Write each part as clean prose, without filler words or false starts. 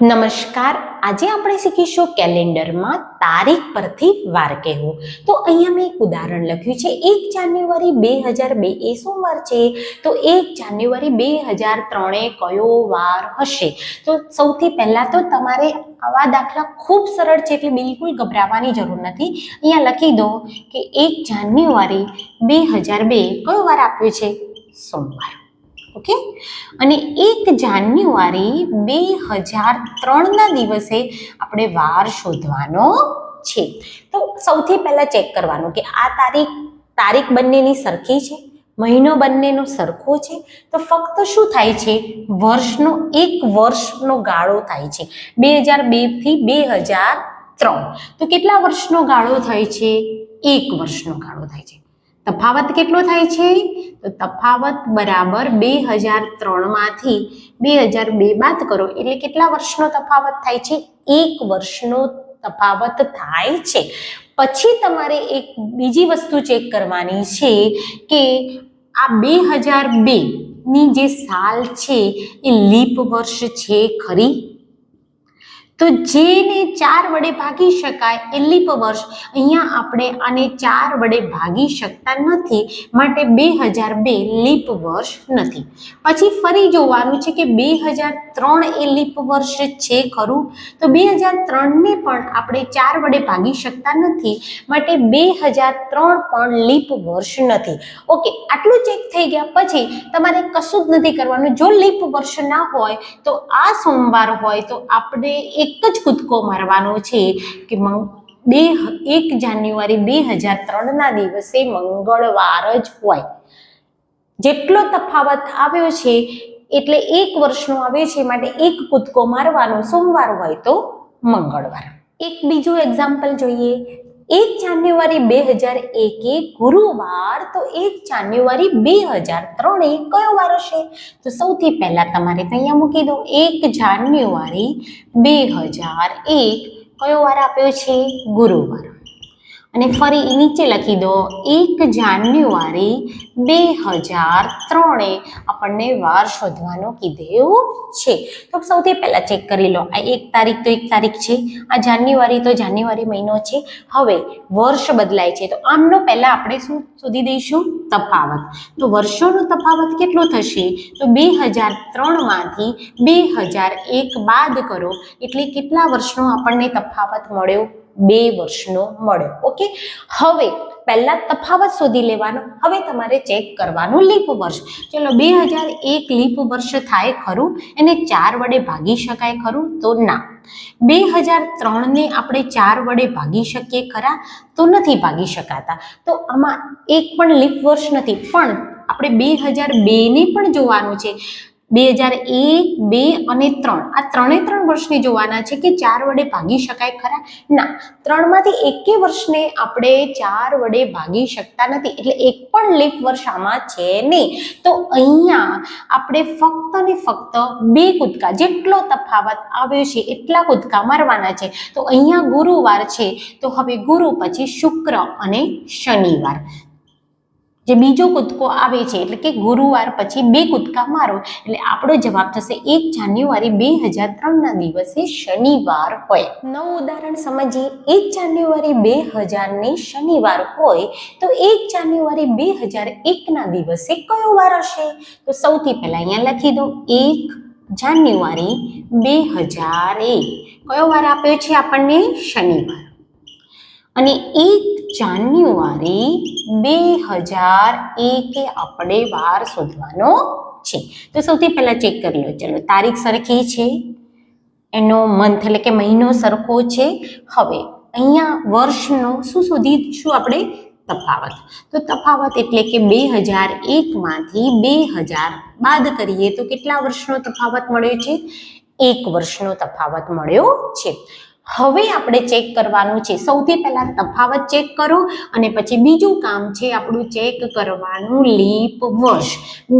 નમસ્કાર, આજે આપણે શીખીશું કેલેન્ડરમાં તારીખ પરથી વાર કહેવું. તો અહીંયા મેં એક ઉદાહરણ લખ્યું છે. 1 જાન્યુઆરી 2002 એ સોમવાર છે. તો 1 જાન્યુઆરી 2003 એ કયો વાર હશે? તો સૌથી પહેલા તો તમારે આવા દાખલા ખૂબ સરળ છે, એટલે બિલકુલ ગભરાવાની જરૂર નથી. અહીંયા લખી દો કે 1 જાન્યુઆરી 2002 કયો વાર આપ્યો છે? સોમવાર. ઓકે, અને 1 જાન્યુઆરી 2003ના દિવસે આપણે વાર શોધવાનો છે. તો સૌથી પહેલા ચેક કરવાનું કે આ તારીખ બંનેની સરખી છે, મહિનો બંનેનો સરખો છે. તો ફક્ત શું થાય છે? વર્ષનો એક વર્ષનો ગાળો થાય છે. 2002 થી 2003 તો કેટલા વર્ષનો ગાળો થાય છે? 1 વર્ષનો ગાળો થાય છે. તફાવત કેટલો થાય છે? તો તફાવત બરાબર 2003 માંથી 2002 બાદ કરો એટલે કેટલા વર્ષનો તફાવત થાય છે? 1 વર્ષનો તફાવત થાય છે. પછી તમારે એક બીજી વસ્તુ ચેક કરવાની છે કે આ 2002 ની જે સાલ છે એ લીપ વર્ષ છે ખરી? તો જેને 4 વડે ભાગી શકાય એ લીપ વર્ષ. અહીંયા આપણે આને 4 વડે ભાગી શકતા નથી, માટે 2002 લીપ વર્ષ નથી. પછી ફરી જોવાનું છે કે 2003 એ લીપ વર્ષ છે ખરું? તો 2003 ને પણ આપણે 4 વડે ભાગી શકતા નથી, માટે 2003 પણ લીપ વર્ષ નથી. ઓકે, આટલું ચેક થઈ ગયા પછી તમારે કશું જ નથી કરવાનું. જો લીપ વર્ષ ના હોય તો આ સોમવાર હોય તો આપણે એક જ કૂદકો મારવાનો છે કે 1 જાન્યુઆરી 2003ના દિવસે મંગળવાર જ હોય. જેટલો તફાવત આવ્યો છે એટલે 1 વર્ષનો આવ્યો છે, માટે એક કૂદકો મારવાનો. સોમવાર હોય તો મંગળવાર. એક બીજું એક્ઝામ્પલ જોઈએ. 1 જાન્યુઆરી 2001 એ ગુરુવાર, તો 1 જાન્યુઆરી 2003 એ કયો વાર હશે? તો સૌથી પહેલા તમારે અહીંયા મૂકી દો 1 જાન્યુઆરી 2001 કયો વાર આપ્યો છે? ગુરુવાર. અને ફરી નીચે લખી દો 1 જાન્યુઆરી 2003 આપણને વાર શોધવાનો કીધેલું છે. તો સૌથી પહેલા ચેક કરી લો. આ 1 તારીખ તો 1 તારીખ છે, આ જાન્યુઆરી તો જાન્યુઆરી મહિનો છે. હવે વર્ષ બદલાય છે તો આમનો પહેલા આપણે શું શોધી દઈશું? તફાવત. તો વર્ષોનો તફાવત કેટલો થશે? તો 2003 માંથી 2001 બાદ કરો એટલે કેટલા વર્ષનો આપણને તફાવત મળ્યો? 2 વર્ષનો મળ્યો. ઓકે, હવે પહેલા તફાવત શોધી લેવાનો. હવે તમારે ચેક કરવાનું લીપ વર્ષ. ચલો, 2001 લીપ વર્ષ થાય ખરું? એને 4 વડે ભાગી શકાય ખરું? તો ના. 2003 ને આપણે 4 વડે ભાગી શકીએ ખરા? તો નથી ભાગી શકાતા. તો આમાં એક પણ લીપ વર્ષ નથી, પણ આપણે 2002 ને પણ જોવાનું છે. 2001, 2 અને 3 આ 3 વર્ષને જોવાના છે કે 4 વડે ભાગી શકાય ખરા? ના, 3 માંથી એકે વર્ષને આપણે 4 વડે ભાગી શકતા નથી, એટલે એક પણ લીપ વર્ષ આમાં છે નહીં. તો અહીંયા આપણે ફક્ત ને ફક્ત 2 કૂદકા, જેટલો તફાવત આવ્યો છે એટલા કૂદકા મારવાના છે. તો અહીંયા ગુરુવાર છે, તો હવે ગુરુ પછી શુક્ર અને શનિવાર. જે બીજો કૂદકો આવે છે એટલે કે ગુરુવાર પછી 2 કૂદકા મારો એટલે આપણો જવાબ થશે 1 જાન્યુઆરી 2003ના દિવસે શનિવાર હોય. નવું ઉદાહરણ સમજીએ. 1 જાન્યુઆરી 2000 ને શનિવાર હોય તો 1 જાન્યુઆરી 2001ના દિવસે કયો વાર હશે? તો સૌથી પહેલા અહીંયા લખી દો 1 જાન્યુઆરી 2001 કયો વાર આપ્યો છે આપણને? શનિવાર. અને 1 જાન્યુઆરી 2001 આપણે વાર શોધવાનો છે. તો સૌથી પહેલા ચેક કરી લો. ચલો, તારીખ સરખી છે, એનો મંથ એટલે કે મહિનો સરખો છે. હવે અહીંયા વર્ષનો શું શોધીશું આપણે? તફાવત. તો તફાવત એટલે કે 2001 માંથી 2000 બાદ કરીએ તો કેટલા વર્ષનો તફાવત મળ્યો છે? 1 વર્ષનો તફાવત મળ્યો છે. હવે આપણે ચેક કરવાનું છે. સૌથી પહેલા તફાવત ચેક કરો અને પછી બીજું કામ છે આપણું ચેક કરવાનું લીપ વર્ષ.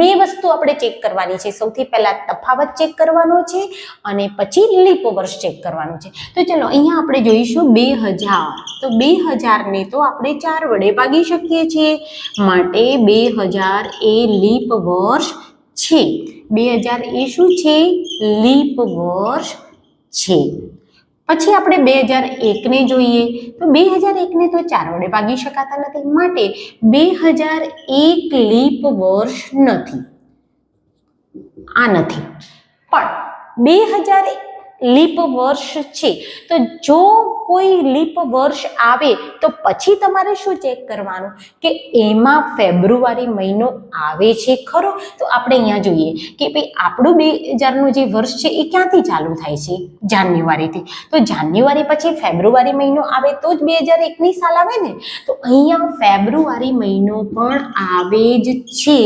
2 વસ્તુ આપણે ચેક કરવાની છે. સૌથી પહેલા તફાવત ચેક કરવાનો છે અને પછી લીપ વર્ષ ચેક કરવાનું છે. તો ચલો, અહીંયા આપણે જોઈશું 2000. તો 2000 ને તો આપણે 4 વડે ભાગી શકીએ છીએ, માટે 2000 એ લીપ વર્ષ છે. 2000 એ શું છે? લીપ વર્ષ છે. પછી આપણે 2001 ને જોઈએ તો 2001 ને તો 4 વડે ભાગી શકાતા નથી, માટે 2001 લીપ વર્ષ નથી. આ નથી, પણ 2000 લીપ વર્ષ છે. તો જો કોઈ લીપ વર્ષ આવે તો પછી તમારે શું ચેક કરવાનું કે એમાં ફેબ્રુઆરી મહિનો આવે છે ખરો. તો આપણે અહીંયા જોઈએ કે ભાઈ આપણું 2000નું જે વર્ષ છે એ ક્યાંથી ચાલુ થાય છે? જાન્યુઆરીથી. તો જાન્યુઆરી પછી ફેબ્રુઆરી મહિનો આવે તો જ 2001ની સાલ આવે ને. તો અહીંયા ફેબ્રુઆરી મહિનો પણ આવે જ છે.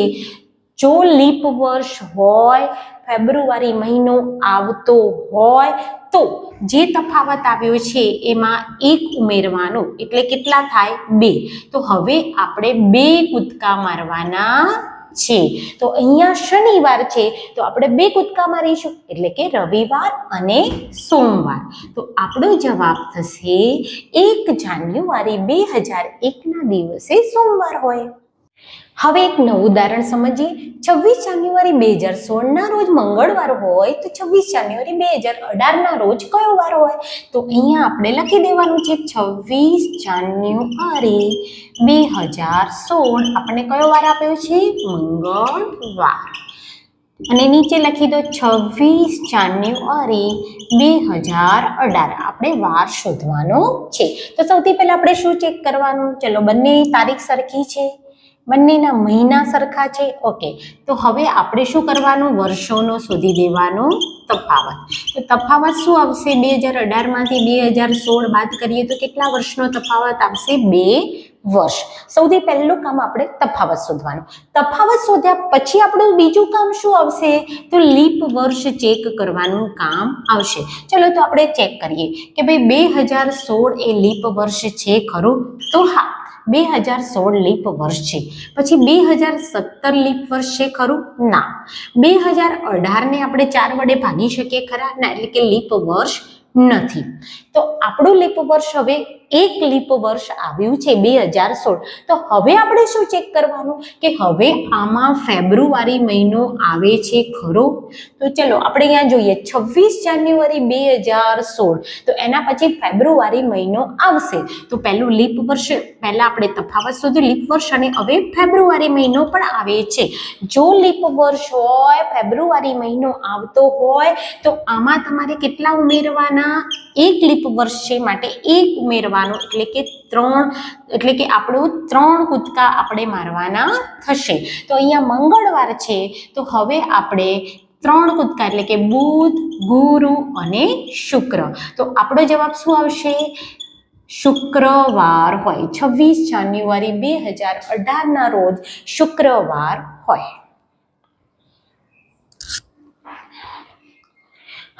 જો લીપ વર્ષ હોય, ફેબ્રુઆરી મહિનો આવતો હોય તો જે તફાવત આવ્યો છે એમાં 1 ઉમેરવાનો, એટલે કેટલા થાય? 2. તો હવે આપણે 2 કૂદકા મારવાના છે. તો અહીંયા શનિવાર છે તો આપણે 2 કૂદકા મારીશું, એટલે કે રવિવાર અને સોમવાર. તો આપણો જવાબ થશે 1 જાન્યુઆરી 2001ના દિવસે સોમવાર હોય. હવે એક નવું ઉદાહરણ સમજીએ. 26 જાન્યુઆરી 2016ના રોજ મંગળવાર હોય તો 26 જાન્યુઆરી 2018ના રોજ કયો વાર હોય? તો અહીંયા આપણે લખી દેવાનું છે 26 જાન્યુઆરી 2016 આપણને કયો વાર આપ્યો છે? મંગળવાર. અને નીચે લખી દો 26 જાન્યુઆરી 2018. આપણે વાર શોધવાનો છે. તો સૌથી પહેલા આપણે શું ચેક કરવાનું? ચલો, બંને તારીખ સરખી છે, બંનેના મહિના સરખા છે. ઓકે, તો હવે આપણે શું કરવાનું? વર્ષોનો શોધી દેવાનો તફાવત. તો તફાવત શું આવશે? 2018માંથી 2016 બાદ કરીએ તો કેટલા વર્ષનો તફાવત આવશે? 2 વર્ષ. સૌથી પહેલું કામ આપણે તફાવત શોધવાનું. તફાવત શોધ્યા પછી આપણું બીજું કામ શું આવશે? તો લીપ વર્ષ ચેક કરવાનું કામ આવશે. ચલો, તો આપણે ચેક કરીએ કે ભાઈ 2016 એ લીપ વર્ષ છે ખરું? તો હા, 2016 લીપ વર્ષ છે. પછી 2017 લીપ વર્ષ છે ખરું? ના. 2018 ને આપણે 4 વડે ભાગી શકીએ ખરા? ના, એટલે કે લીપ વર્ષ નથી. તો આપણું લીપ વર્ષ હવે 1 લીપ વર્ષ આવ્યું છે 2016. તો હવે આપણે શું ચેક કરવાનું કે હવે આમાં ફેબ્રુઆરી મહિનો આવે છે ખરો? તો ચલો આપણે અહીંયા જોઈએ 26 જાન્યુઆરી 2016. તો એના પછી ફેબ્રુઆરી મહિનો આવશે. તો પહેલું લીપ વર્ષ, પહેલા આપણે તફાવત શોધ્યું લીપ વર્ષ, અને હવે ફેબ્રુઆરી મહિનો પણ આવે છે. જો લીપ વર્ષ હોય, ફેબ્રુઆરી મહિનો આવતો હોય તો આમાં તમારે કેટલા ઉમેરવાના? 1 લીપ વર્ષ છે માટે 1 ઉમેરવાનો, એટલે કે 3. એટલે કે આપણું 3 કૂદકા આપણે મારવાના થશે. તો અહીંયા મંગળવાર છે તો હવે આપણે 3 કૂદકા, એટલે કે બુધ, ગુરુ અને શુક્ર. તો આપણો જવાબ શું આવશે? શુક્રવાર હોય. 26 જાન્યુઆરી 2018ના રોજ શુક્રવાર હોય.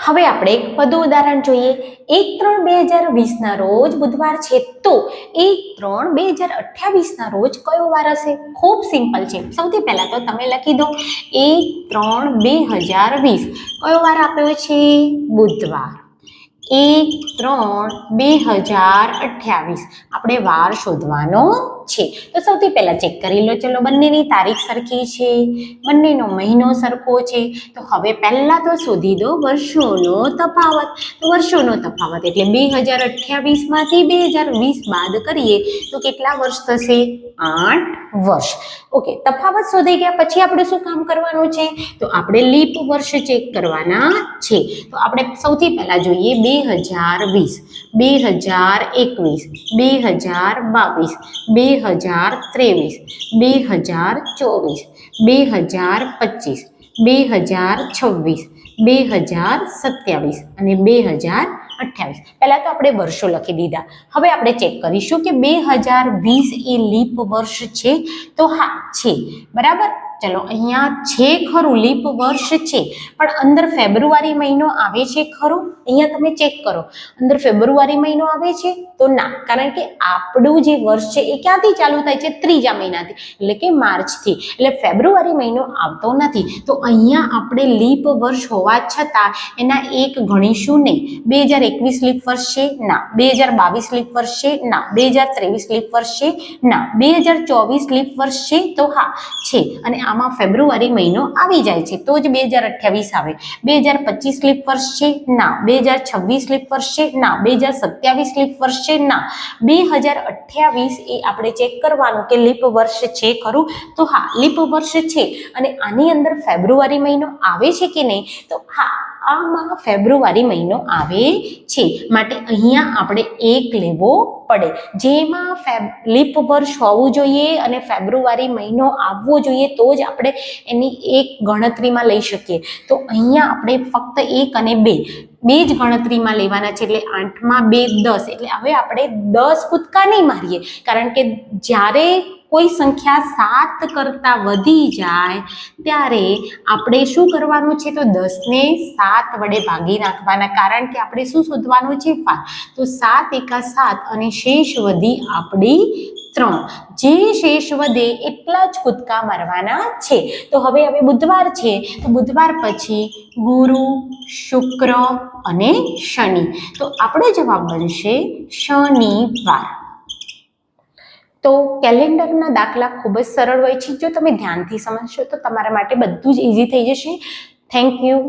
હવે આપણે એક વધુ ઉદાહરણ જોઈએ. 1/3/2020ના રોજ બુધવાર છે તો 1/3/2028ના રોજ કયો વાર હશે? ખૂબ સિમ્પલ છે. સૌથી પહેલા તો તમે લખી દો 1/3/2020. કયો વાર આપ્યો છે? બુધવાર. 1/3/2028 આપણે વાર શોધવાનો છે. તો સૌથી પહેલા ચેક કરી લો. ચલો, બંનેની તારીખ સરખી છે, બંનેનો મહિનો સરખો છે. તો હવે પહેલા તો શોધી દો વર્ષોનો તફાવત. તો વર્ષોનો તફાવત એટલે 2028માંથી 2020 બાદ કરીએ તો કેટલા વર્ષ થશે? 8 વર્ષ. ઓકે, તફાવત શોધી ગયા પછી આપણે શું કામ કરવાનું છે? તો આપણે લીપ વર્ષ ચેક કરવાના છે. તો આપણે સૌથી પહેલા જોઈએ 2020, 2021, 2022, 2023, 2024, 2025, 2026, 2027 અને 2028. પહેલા તો આપણે વર્ષો લખી દીધા. હવે આપણે ચેક કરીશું કે 2020 એ લીપ વર્ષ છે? તો હા છે. બરાબર. ચલો, અહીંયા છે ખરું, લીપ વર્ષ છે, પણ અંદર ફેબ્રુઆરી મહિનો આવે છે ખરું? અહીંયા તમે ચેક કરો, અંદર ફેબ્રુઆરી મહિનો આવે છે? તો ના, કારણ કે આપણું જે વર્ષ છે એ ક્યાંથી ચાલુ થાય છે? 3જા મહિનાથી, એટલે કે માર્ચથી. એટલે ફેબ્રુઆરી મહિનો આવતો નથી. તો અહીંયા આપણે લીપ વર્ષ હોવા છતાં એના 1 ગણીશું નહીં. 2021 લીપ વર્ષ છે? ના. 2022 લીપ વર્ષ છે? ના. 2023 લીપ વર્ષ છે? ના. 2024 લીપ વર્ષ છે? તો હા છે. અને આમાં ફેબ્રુઆરી મહિનો આવી જાય છે તો જ 2028 આવે. 2025 લીપ વર્ષ છે? ના. 2026 લીપ વર્ષ છે? ના. 2027 લીપ વર્ષ છે? ના. 2028 એ આપણે ચેક કરવાનું કે લીપ વર્ષ છે ખરું? તો હા, લીપ વર્ષ છે. અને આની અંદર ફેબ્રુઆરી મહિનો આવે છે કે નહીં? તો હા, આમાં ફેબ્રુઆરી મહિનો આવે છે, માટે અહીંયા આપણે 1 લેવો પડે. જેમાં લીપ વર્ષ હોવું જોઈએ અને ફેબ્રુઆરી મહિનો આવવો જોઈએ તો જ આપણે એની એક ગણતરીમાં લઈ શકીએ. તો અહીંયા આપણે ફક્ત 1 અને 2 જ ગણતરીમાં લેવાના છે. એટલે 8માં 2 10. એટલે હવે આપણે 10 કૂદકા નહીં મારીએ, કારણ કે જ્યારે કોઈ સંખ્યા 7 કરતાં વધી જાય ત્યારે આપણે શું કરવાનું છે? તો 10ને 7 વડે ભાગી નાખવાના, કારણ કે આપણે શું શોધવાનું છે? 5. તો 7 એકા 7 અને શેષ વધી આપણી 3. જે શેષ વધે એટલા જ કૂદકા મારવાના છે. તો હવે બુધવાર છે, તો બુધવાર પછી ગુરુ, શુક્ર અને શનિ. તો આપણો જવાબ બનશે શનિવાર. તો કેલેન્ડરના દાખલા ખૂબ જ સરળ હોય છે. જો તમે ધ્યાનથી સમજશો તો તમારા માટે બધું જ ઇઝી થઈ જશે. Thank you.